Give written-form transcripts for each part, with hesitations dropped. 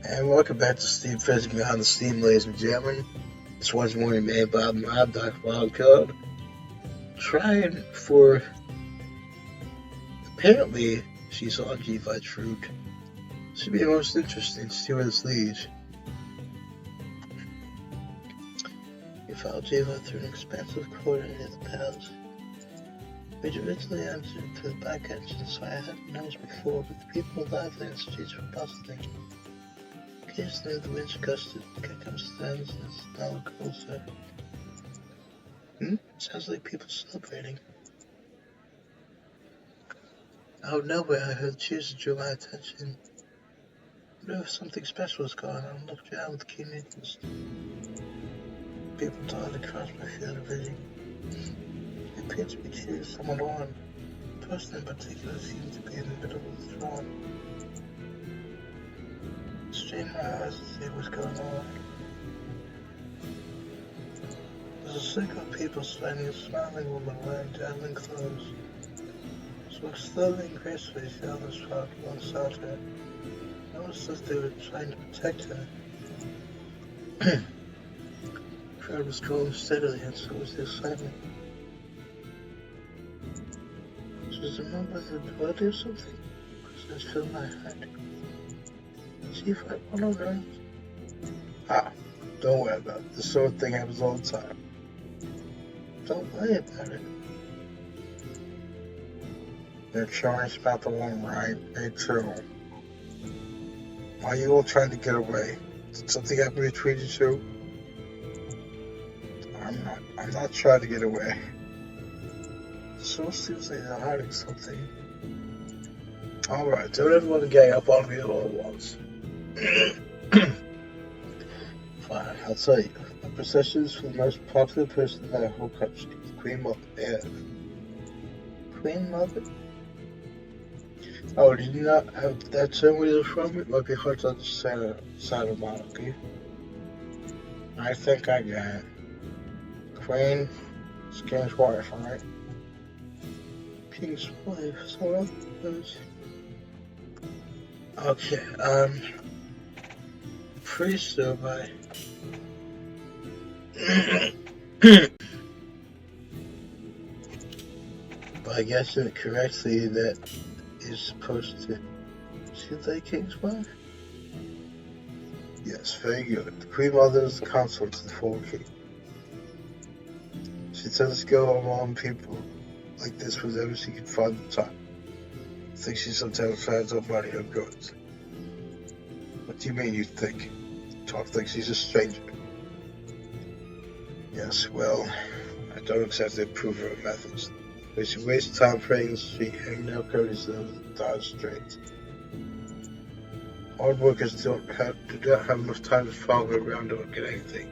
And welcome back to Steam Physics Behind the Steam, ladies and gentlemen. This one's morning man Bob and Rob, Dr. Wildcard. Trying for. Apparently, she saw JEVITE fruit. Should be most interesting to see where this leads. You followed JEVITE through an expansive corridor near the palace. We'd originally entered through the back entrance, so I hadn't noticed before, but the people lively and the streets were bustling. Occasionally the winds gusted, kicked up stands, and it's now closer. Sounds like people celebrating. Out of nowhere, I heard cheers that drew my attention. I knew if something special was going on and looked around with keen interest. People darted across my field of vision. They appeared to be cheering someone on. The person in particular seemed to be in the middle of the throng. I strained my eyes to see what was going on. There was a circle of people surrounding a smiling woman wearing dazzling clothes. She walked slowly and gracefully down the spot alongside her. I noticed that they were trying to protect her. The crowd was growing steadily, and so was the excitement. Was a member of the party or something? Questions filled my head. Chief, what on earth? Don't worry about it. This sort of thing happens all the time. Don't worry about it. You're curious about the one, right? Me too. Why are you all trying to get away? Did something happen between you two? I'm not trying to get away. It sure seems like they're hiding something. Alright, don't everyone gang up on me all at once. Fine, I'll tell you. My procession is for the most popular person in the whole country, the Queen Mother. Yeah. Queen Mother? Oh, did you not have that term where you're from? It might be hard to understand outside of monarchy. I think I got it. Queen is King's wife, right? King's wife, so okay, pretty sure by by guessing it correctly, that is supposed to see the King's wife? Yes, very good. The Queen Mother is the consort to the full king. She tends to go among people like this whenever she can find the time. I think she sometimes finds out money or goods. What do you mean you think? Talk like she's a stranger. Yes, well, I don't exactly approve of her methods. But she wastes time praying in the street, hanging out courtesy of the dodge straight. Hard workers do not have enough time to follow her around or get anything,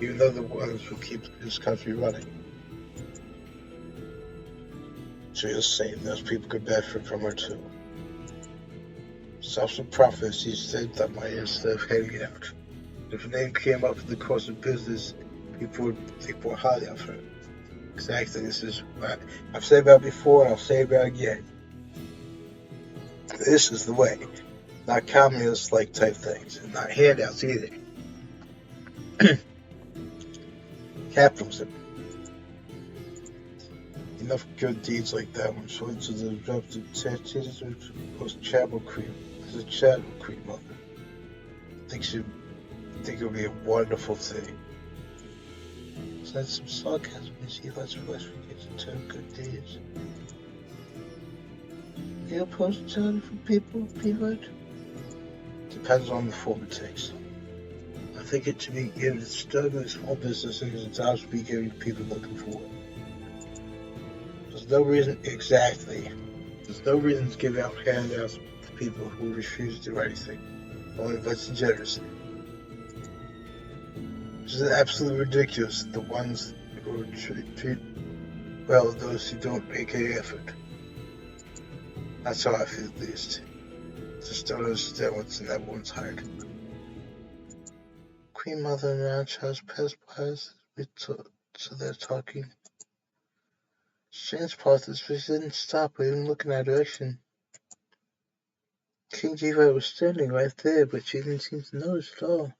even though the ones who keep this country running. So you're saying those people could benefit from her too. Self profits, she saved up money instead of heading out. If her name came up in the course of business, people would think more highly of her. Exactly, this is what I've said about before and I'll say about again. This is the way. Not communist-like type things, and not handouts either. Capitalism. Enough good deeds like that one showing to the disrupted citizens was Chapel Cream. As a Chapel Cream mother. I think it would be a wonderful thing. Sense some sarcasm in JEVITE's voice when it gets to good deeds. Are you opposed to charity for people, JEVITE? Depends on the form it takes. I think it should be given to struggling small businesses and jobs should be given to people looking for it. There's no reason to give out handouts to people who refuse to do anything, only that's generous. This is absolutely ridiculous. The ones who treat well those who don't make any effort. That's how I feel, at least. Just don't understand what's in everyone's heart. Queen Mother and Roundhouse passed by us, so they're talking. Strange part is we didn't stop or even look in our direction. King JEVITE was standing right there, but she didn't seem to notice at all.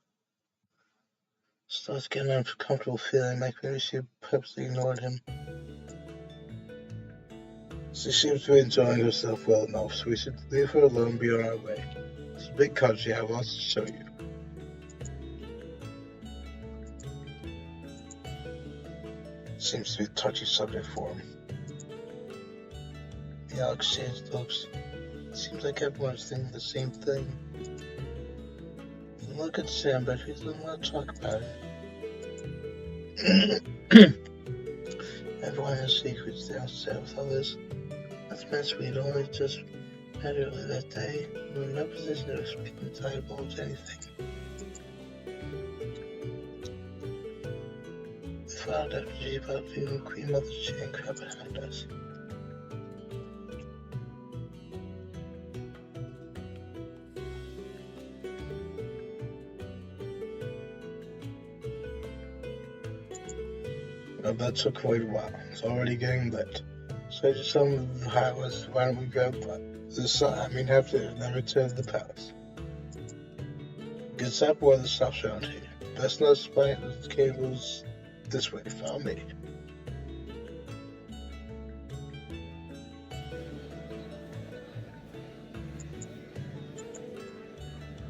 Starts getting an uncomfortable feeling like maybe she purposely ignored him. She seems to be enjoying herself well enough, so we should leave her alone and be on our way. It's a big country, I have lots to show you. Seems to be a touchy subject for him. They all exchange looks. Seems like everyone's thinking the same thing. You look at Sam, but he doesn't want to talk about it. Everyone has secrets downstairs with others. That's meant we'd only just met earlier that day. We were in no position to speak and divulge anything. We found out JEVITE viewing Queen Mother's chain crab behind us. Well, that took quite a while. It's already getting late. So I just tell them the highways. Why don't we grab this half day and then return to the palace. Get up where the stops around here. Best not spy the cables this way. Follow me.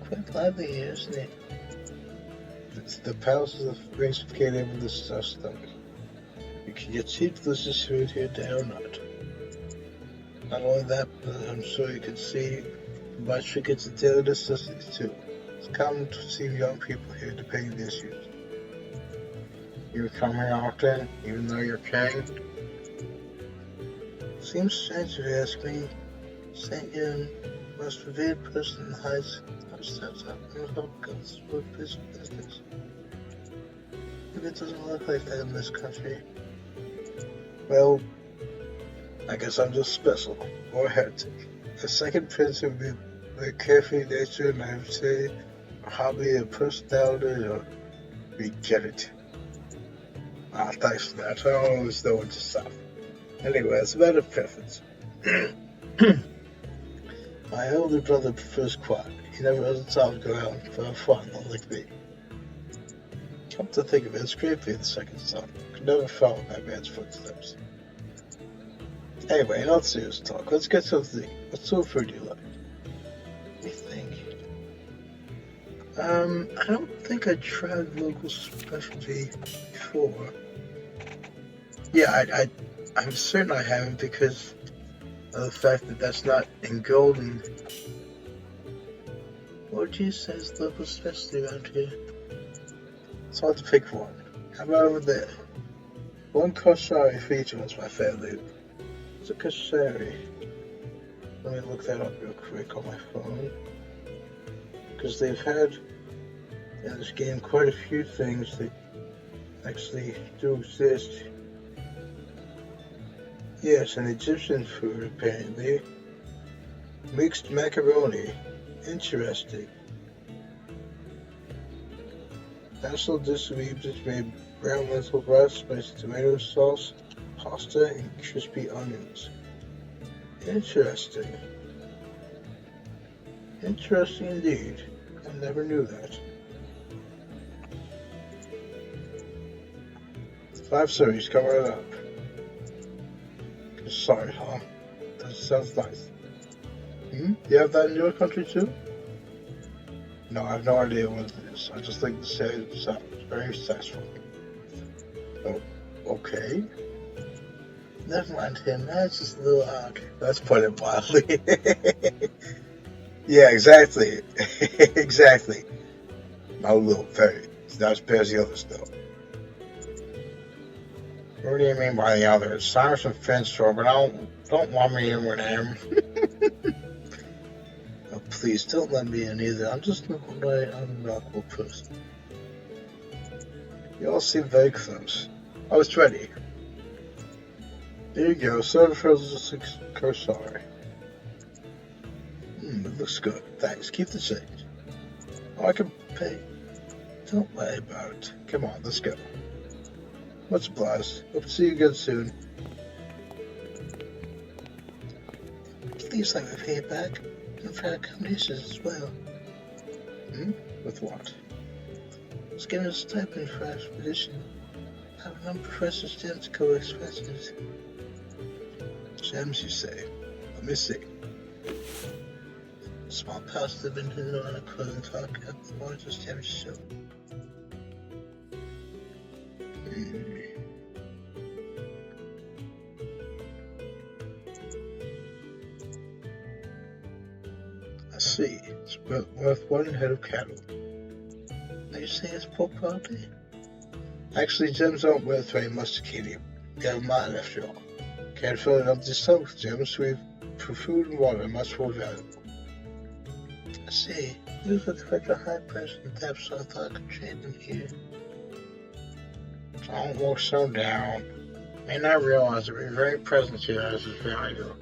Quite lively here, isn't it? The palace is a race of getting able to stuff. You can get cheap delicious food here day or night. Not only that, but I'm sure you can see buy trinkets and daily necessities too. It's common to see young people here debating the issues. You come here often, even though you're king? Seems strange if you ask me. St. Ian, most revered person in the heights, steps up and hope goes for business. Maybe it doesn't look like that in this country. Well, I guess I'm just special, or a heretic. The second prince would be the carefree nature, naivety, a hobby, a personality, or we get it. Ah, thanks for that. I don't always know when to stop. Anyway, it's a matter of preference. My older brother prefers quiet. He never has the time to go out for fun, like me. Come to think of it, it's great being the second son. Could never follow that man's footsteps. Anyway, not serious talk. Let's get something. What sort of food do you like? Let me think. I don't think I tried local specialty before. Yeah, I'm certain I haven't because of the fact that that's not in golden. What would you say is local specialty around here? It's hard to pick one. How about over there? One kosher feature was my favorite. It's a kosher. Let me look that up real quick on my phone. Because they've had in this game quite a few things that actually do exist. Yes, an Egyptian food apparently. Mixed macaroni. Interesting. National dish of Egypt made brown lentil rice, spicy tomato sauce, pasta, and crispy onions. Interesting. Interesting indeed. I never knew that. 5 series, come right up. Sorry, huh? That sounds nice. You have that in your country too? No, I have no idea what it is. I just think the sounds very successful. Oh, okay. Never mind him. That's just a little odd. That's put it mildly. Yeah, exactly. Exactly. Not a little, very. It's not as bad as the others, though. What do you mean by the others? Cyrus and Finch, but don't want me in with him. Oh, please, don't let me in either. I'm just not a unremarkable person. You all seem very close. Oh, it's ready. There you go. Serve for the kosher. It looks good. Thanks. Keep the change. Oh, I can pay. Don't worry about it. Come on, let's go. Much obliged. Hope to see you again soon. Please let me pay it back. and fair combinations as well. With what? It's given a stipend for our expedition. I have enough professor's gems to cover expenses. Gems, you say? Let me see. A small pouch has been hidden on a clothing talk at the largest gem show. I see. It's worth one head of cattle. Are you saying it's poor property? Actually, gems aren't worth very much to Katie. You have mine after all. Can't fill it up yourself with gems, for food and water much more valuable. I see. You look like a high price in depth, so I thought I could trade them here. Don't look so down. May not realize that your very presence here has its value.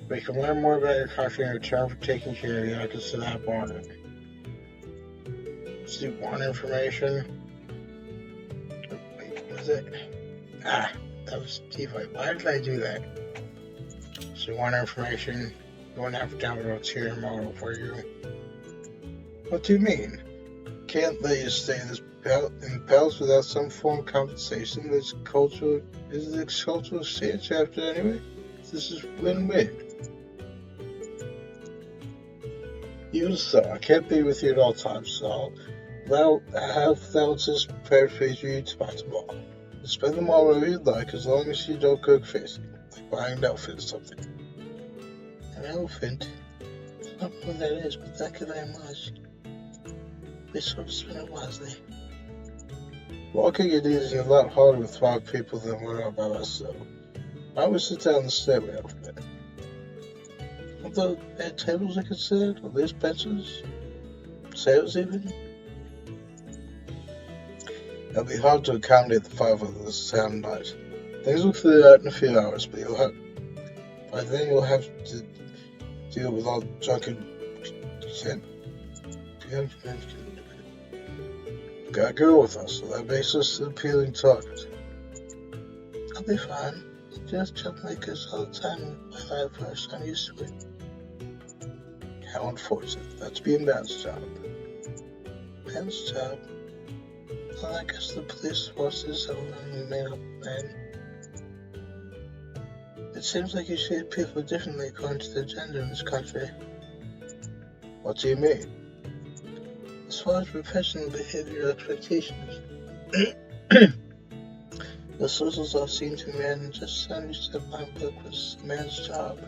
We can learn more about your country in return for taking care of you. I can set up on it. See, want information? Wait, what was it? That was JEVITE. Why did I do that? So, want information? You want to have to download a tier model for you. What do you mean? Can't let you stay in palace without some form of compensation. Is it cultural exchange after anyway? This is win-win. Even so, I can't be with you at all times, so I'll have balances prepared for you to buy tomorrow. You spend them all wherever you'd like, as long as you don't go crazy, like buying an elephant or something. An elephant? I don't know what that is, but thank you very much. We sort of spend it wisely. Walking is easy a lot harder with 5 people than when I'm by myself. Why don't we sit down and stay away over there? Although bed tables are considered, or these benches, chairs even. It'll be hard to accommodate the 5 of us this time night. Things will clear out in a few hours, but by then you'll have to deal with all the drunken consent. Got a girl with us, so that makes us an appealing target. I'll be fine. Just troublemakers all the time with 5 first. I'm used to it. How unfortunate. That's being Man's job. Man's job? Well, I guess the police forces have only made up man. It seems like you treat people differently according to their gender in this country. What do you mean? As far as professional behavior expectations, the socials I've seen to men and just sound you said my book was a man's job.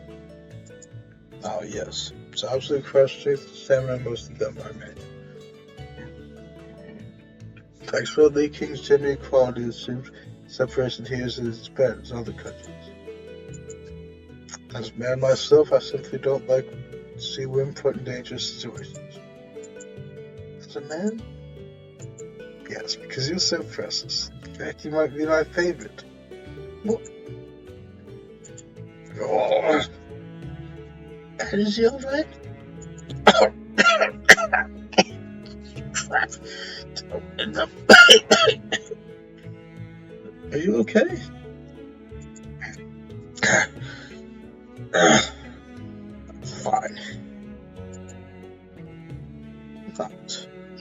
Oh, yes. It's absolutely frustrating the stamina mostly done by men. Thanks for the king's gender equality assumes separation here is as bad as other countries. As a man myself, I simply don't like to see women put in dangerous situations. As a man? Yes, because you're so precious. In fact, you might be my favorite. What? Oh. Is he alright? Are you okay? Fine.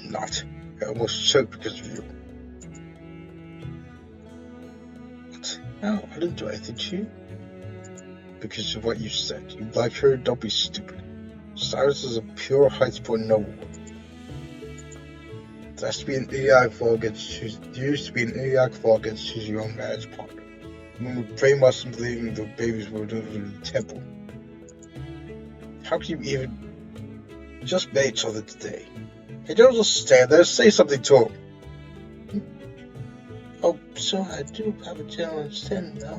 Not. I almost choked because of you. What? No, I didn't do anything to you. Because of what you said. You like her, don't be stupid. Cyrus is a pure heights-born noble. There used to be an idiotic fall against choosing your own marriage partner. When we brainwashed them believing the babies were delivered in the temple. How can you even just met each other today? Hey, don't just stand there, say something to him. Oh, so I do have a general understanding now.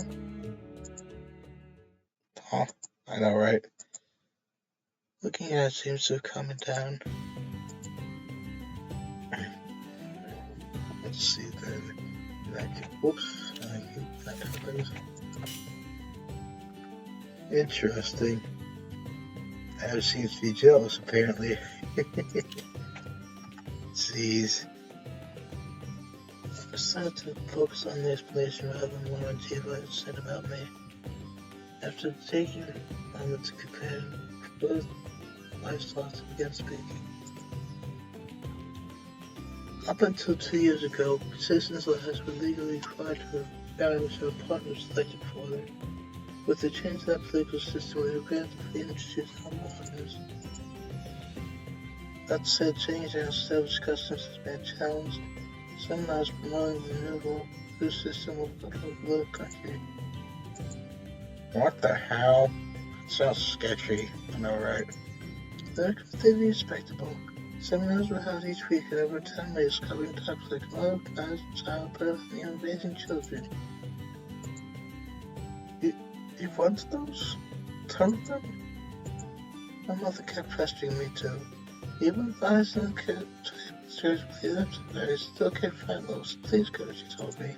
Huh? I know, right? Looking at it seems to have calmed down. Let's see then. Interesting. Adam seems to be jealous, apparently. Jeez. I decided to focus on the explanation rather than what JEVITE said about me. After taking a moment to compare both eyes locked and began speaking. Up until 2 years ago, citizens' lives were legally required to have marriage or partners selected for them. With the change of that political system, we regret that we introduced our partners. That said, changing our established customs has been a challenge. Some laws promoting the removal of the system will go below the country. What the hell? That sounds sketchy. I know, right? They're completely respectable. Seminars were held each week at over 10 races covering topics like love, marriage, childbirth, and even raising children. You want those? Tell them? My mother kept pestering me too. Even if I was in the kid, church with the ups and downs, still can't find those. Please go, she told me.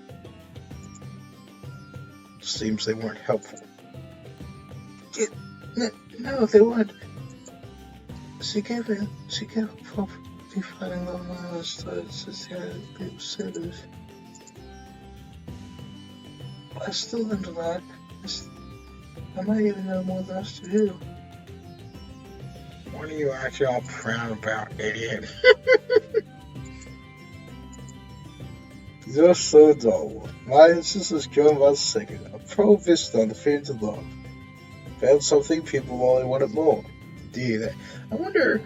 Seems they weren't helpful. No, they weren't. She gave up probably finding them when I started sitting here at people's cities. I still learned a lot. I might even know more than the rest of you. What are you actually all proud about, idiot? You're so dull. My instance was John was second, a prohibition on the feelings of love. Found something people only wanted more. Indeed, I wonder,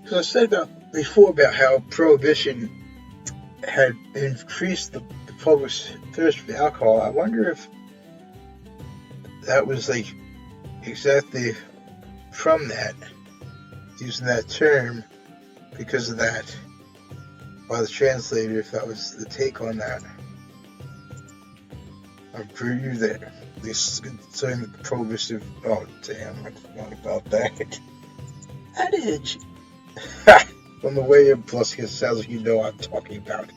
because I said before about how prohibition had increased the public's thirst for alcohol. I wonder if that was like exactly from that, using that term because of that, by the translator, if that was the take on that. I agree with that. At least saying the prohibition. Oh damn, I forgot about that. Adage. On the way in, plus it sounds like you know what I'm talking about.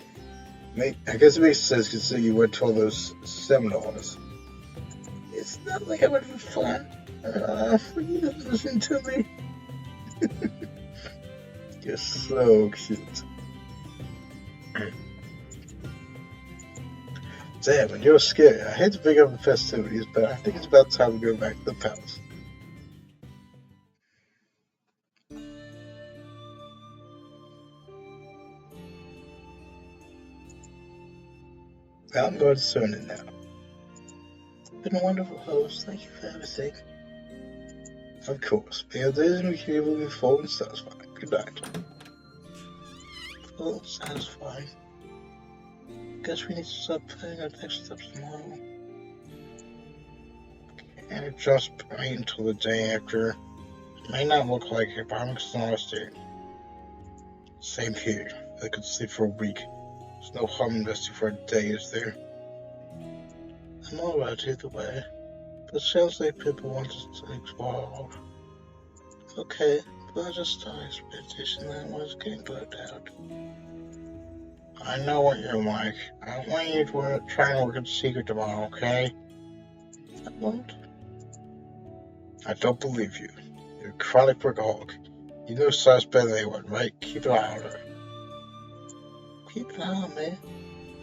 I guess it makes sense considering you went to all those seminars. It's not like I went for fun. You didn't listen to me. You're so cute. Damn, and you're scary. I hate to pick up the festivities, but I think it's about time to go back to the palace. I'm going to turn it now. Been a wonderful host. Thank you for everything. Of course. May your days and weeks will be full and satisfying. Good night. Full and satisfying. Guess we need to start planning our next steps tomorrow. And just wait until the day after. It may not look like it, but I'm exhausted. Same here. I could sleep for a week. There's no harm in resting for a day, is there? I'm alright either way. But it sounds like people want us to explore. Okay, but I just started expectation that I was getting burnt out. I know what you're like. I don't want you to try and work in secret tomorrow, okay? I won't. I don't believe you. You're a chronic workaholic. You know Size better than anyone, right? Keep an eye on her. Keep an eye on me.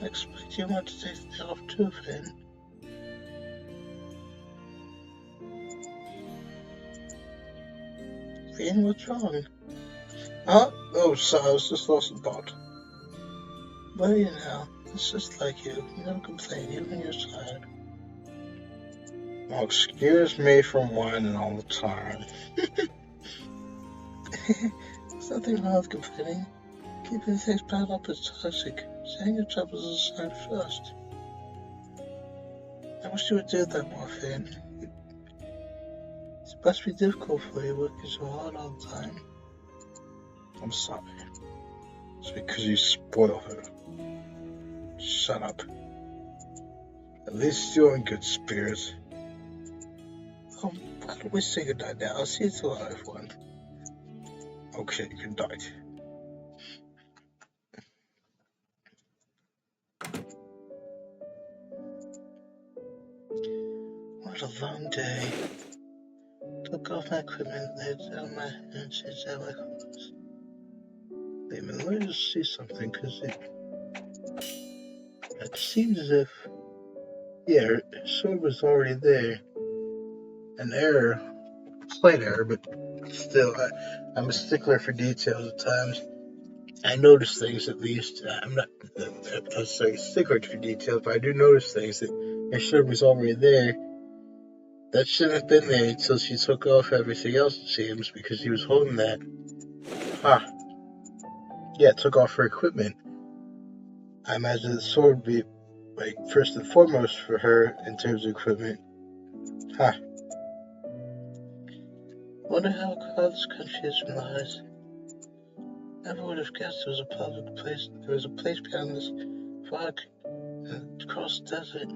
I expect you want to take the day off too, Finn. Finn, what's wrong? Oh, sorry, I was just lost in thought. Where are you now? It's just like you. You never complain, even when you're tired. Well, excuse me from whining all the time. There's nothing wrong with complaining. Keeping things piled up is toxic. Saying your troubles aside first. I wish you would do that more, Finn. It must be difficult for you working so hard all the time. I'm sorry. It's because you spoil her. Shut up. At least you're in good spirits. Why don't we say goodnight now? I'll see you tomorrow, everyone. Okay, good night. What a long day. Took off my equipment, laid down my hand, changed out my clothes. Wait a minute, let me just see something, because it seems as if, yeah, her sword was already there. An error, slight error, but Still, I'm a stickler for details at times. I notice things at least. I'm not necessarily a stickler for details, but I do notice things that I sure was already there. That shouldn't have been there until she took off everything else, it seems, because she was holding that. Yeah, took off her equipment. I imagine the sword would be, like, first and foremost for her in terms of equipment. Wonder how crowded this country is from the heights. Never would have guessed there was a public place. There was a place beyond this fog across the desert.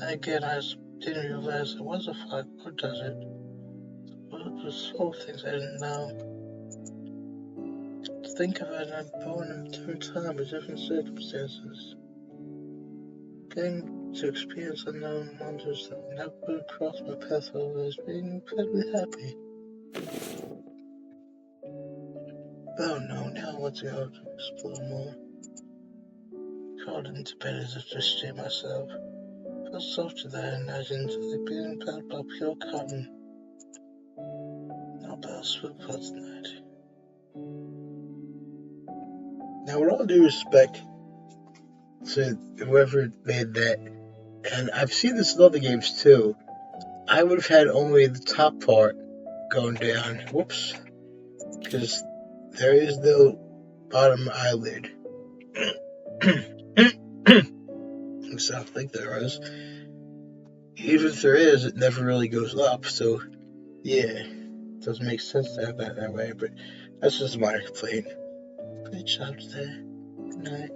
Again, I didn't realize there was a fog or desert. It was full of things I didn't know. To think of it, I'm born in a different time with different circumstances. Getting to experience unknown wonders that never would have crossed my path otherwise, being incredibly happy. Oh no, now I want to go to explore more. Crawled into bed as if to steer myself. Felt softer than I imagined, like being impelled by pure cotton. No bells swoop for tonight. Now, with all due respect to whoever made that, and I've seen this in other games too, I would have had only the top part going down. Whoops. Because there is no bottom eyelid. At least I don't think there is. Even if there is, it never really goes up, so yeah, it doesn't make sense to have that way, but that's just my complaint. Great job today. Good night.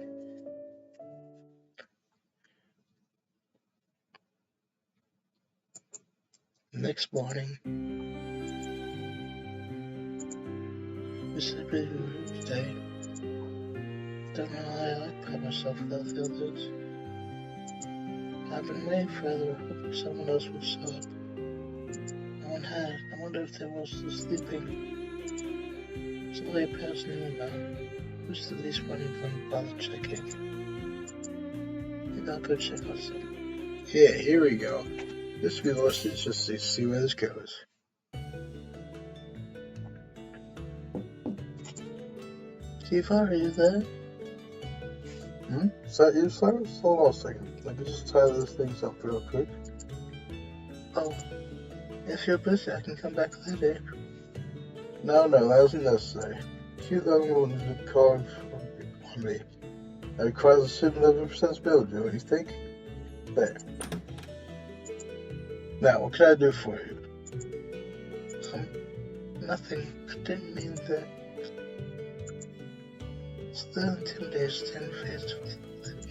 Next morning, it's a bit of a day. Don't know how I like by myself without the others. I've been waiting forever, hoping someone else would show up. No one has. I wonder if they were still sleeping. It's a late past noon now. Who's the least one to bother checking? Maybe I'll go check on some. Yeah, here we go. This will be listed just to see where this goes. Steve, are you there? Is that you, Cyrus? Hold on a second. Let me just tie those things up real quick. Oh, if you're busy, I can come back later. No, that wasn't necessary. Cute young woman is a card on me. That requires a certain level of sensibility, don't you think? There. Now, what can I do for you? Nothing. I didn't mean that. Still intimidated, standing face to face.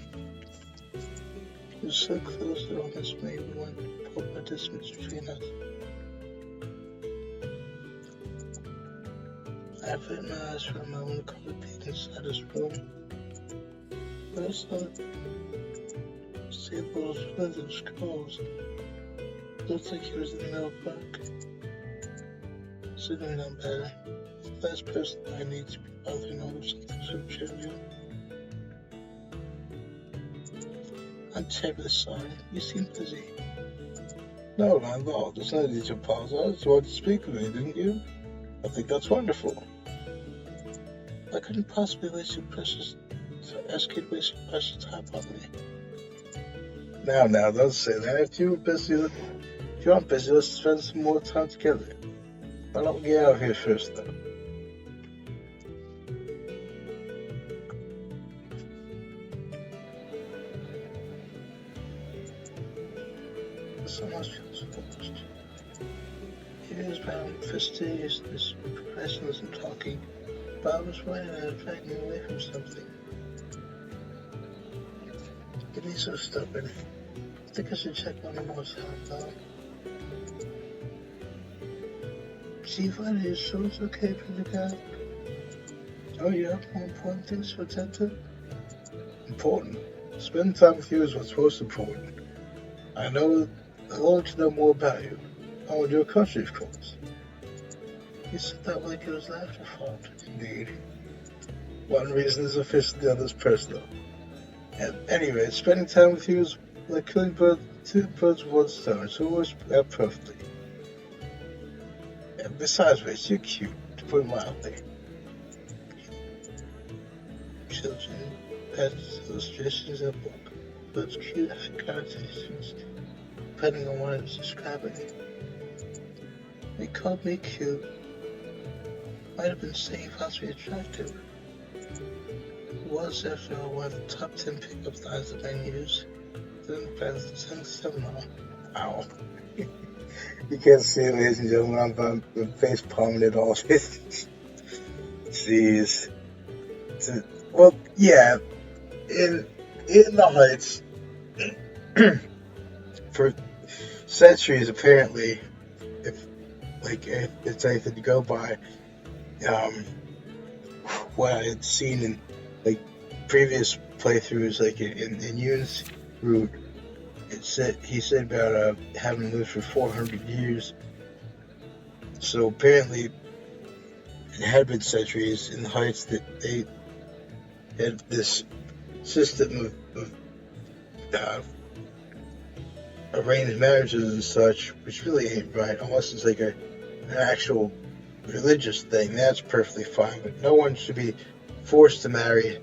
He was so close that almost made me want to put a distance between us. I averted my eyes for a moment, caught a peek inside his room. But I saw tables, feathered scrolls. Looked like he was in the middle of work. Sitting down better. The last person I need to be bothering over something so trivial. I'm terribly sorry. You seem busy. No, not at all. There's no need to apologize. You wanted to speak with me, didn't you? I think that's wonderful. I couldn't possibly ask you to waste your precious time on me. Now, don't say that. If you aren't busy, let's spend some more time together. Why don't we get out of here first, though? Someone feels forced. He is bound fastidiousness, professionalism talking, but I was worried I had dragged me away from something. Get me so stubborn. I think I should check one more time, though. Steve, are you sure it's okay for the guy? Oh, you have more important things to attend to? Important? Spending time with you is what's most important. I want to know more about you. I want your country, of course. You said that like it was an afterthought. Indeed. One reason is official, the other's personal. And anyway, spending time with you is like killing two birds with one stone. It's always out perfectly. Besides which, you're cute, to put it mildly. Children, pets, illustrations, and book. But cute had connotations, depending on what I was describing. They called me cute. Might have been saying possibly attractive. It was, after all, one of the top 10 pickup lines that men use. Then by the 10th Wow. You can't see it, ladies and gentlemen. I'm face palming it all. Jeez. Well, yeah. In the Heights, for centuries, apparently, if it's anything to go by, what I had seen in like previous playthroughs, like in Yoon's route, he said about having lived for 400 years. So apparently, it had been centuries in the Heights that they had this system of arranged marriages and such, which really ain't right, unless it's like an actual religious thing. That's perfectly fine, but no one should be forced to marry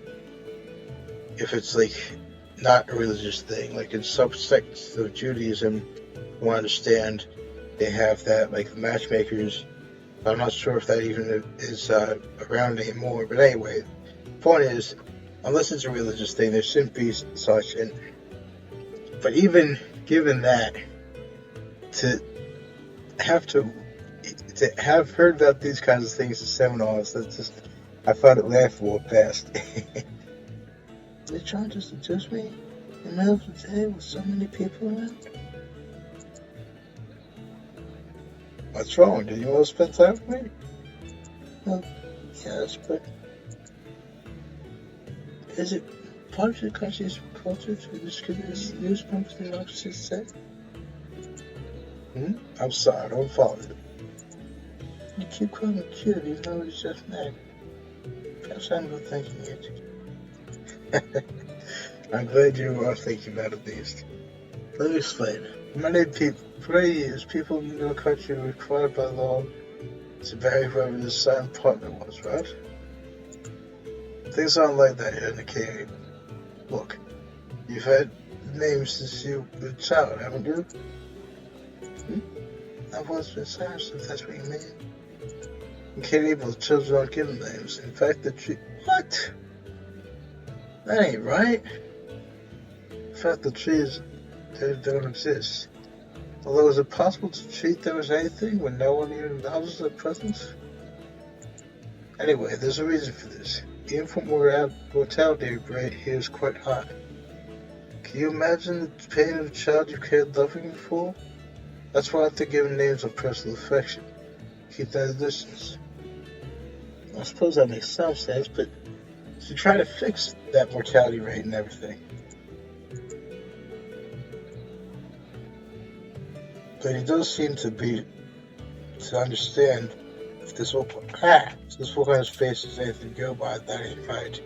if it's like not a religious thing. Like in some sects of Judaism, you understand they have that, like the matchmakers. I'm not sure if that even is around anymore, but anyway, the point is, unless it's a religious thing, there shouldn't be such. But even given that, to have heard about these kinds of things in seminars, that's just, I found it laughable at best. They're trying to seduce me in the middle of the day with so many people around. What's wrong? Do you want to spend time with me? Well, yes, but is it part of the country's culture to distribute newspapers in the opposite sex? I'm sorry, I don't follow you. You keep calling me cute, even though it's just name. Perhaps I'm not thinking it. I'm glad you are thinking about it at least. Let me explain. For 80 years, people in your country were required by law to marry whoever the silent partner was, right? Things aren't like that here in the Canadian. Look, you've had names since you were a child, haven't you? I've always been silent, if that's what you mean. In Canada, children aren't given names. In fact, What? That ain't right. In fact, the trees, they don't exist. Although, is it possible to treat them as anything when no one even acknowledges their presence? Anyway, there's a reason for this. The infant mortality rate here is quite high. Can you imagine the pain of a child you cared lovingly for? That's why they're given names of personal affection. Keep that at a distance. I suppose that makes some sense, but to try to fix that mortality rate and everything. But he does seem to understand if this will on his face is anything to go by, that ain't right.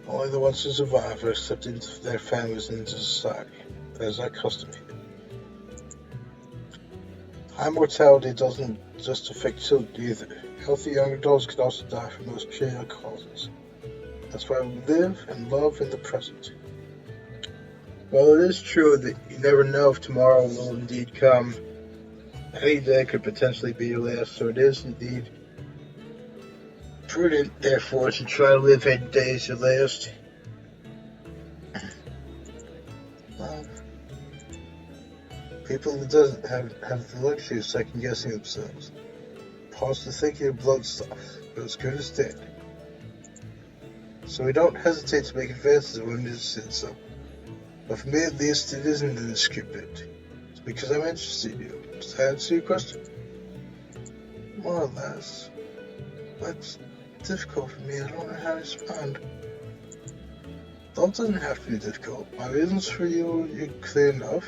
Only the ones who survive are accepted into their families and into society. That is our custom here. High mortality doesn't just affect children either. Healthy young adults can also die from most trivial causes. That's why we live and love in the present. Well, it is true that you never know if tomorrow will indeed come. Any day could potentially be your last, so it is indeed prudent, therefore, to try to live any day as your last. People that doesn't have the luxury of second guessing themselves. Pause to think your blood stuff, but as good as dead. So we don't hesitate to make advances when it is said so. But for me at least, it isn't in the script bit. It's because I'm interested in you. Does that answer your question? More or less. But it's difficult for me. I don't know how to respond. Love doesn't have to be difficult. My reasons for you are clear enough.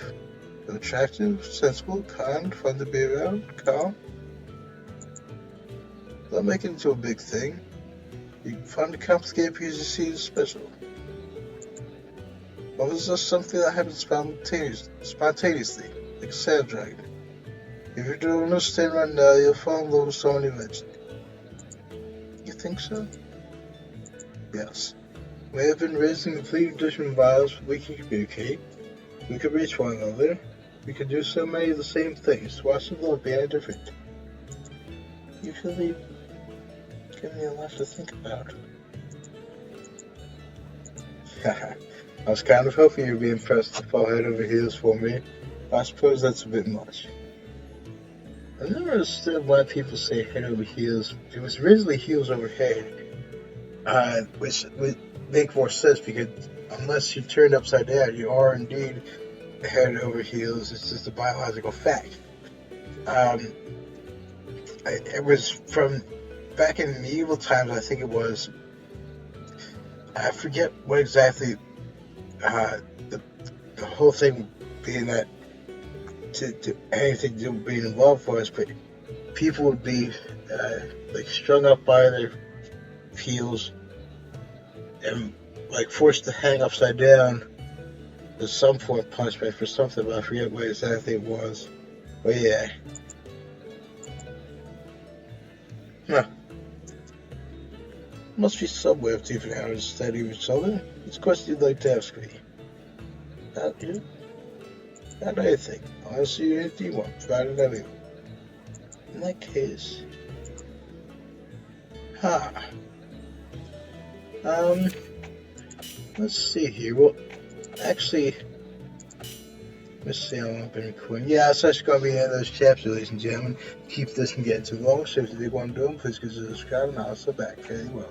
You're attractive, sensible, kind, fun to be around, calm. Don't make it into a big thing. You can find it complicated because you see it as special. Love is just something that happens spontaneously, like a sand dragon. If you don't understand right now, you'll fall in love with someone eventually. You think so? Yes. We have been raised in completely different environments, but we can communicate. We can reach one another. We can do so many of the same things. Why should love be any different? You really give me a lot to think about. Haha. I was kind of hoping you'd be impressed to fall head over heels for me. I suppose that's a bit much. I never understood why people say head over heels. It was originally heels over head, which would make more sense because unless you turn upside down, you are indeed head over heels. It's just a biological fact. It was from back in medieval times, I think it was. I forget what exactly the whole thing being that to anything to being involved was, but people would be like strung up by their heels and like forced to hang upside down as some form of punishment for something, but I forget what exactly it was. But yeah. Huh. Must be some way of teaching how to study each other. It's a question you'd like to ask me. Not you? Not anything. I'll see you anything you want, provided I leave. In that case. Huh. Let's see here. Well, actually, let's see how long I've been recording. Yeah, it's actually going to be the end of this chapter, ladies and gentlemen. Keep this from getting too long, so if you do want to do them, please consider subscribing, and I'll sit back. Very well.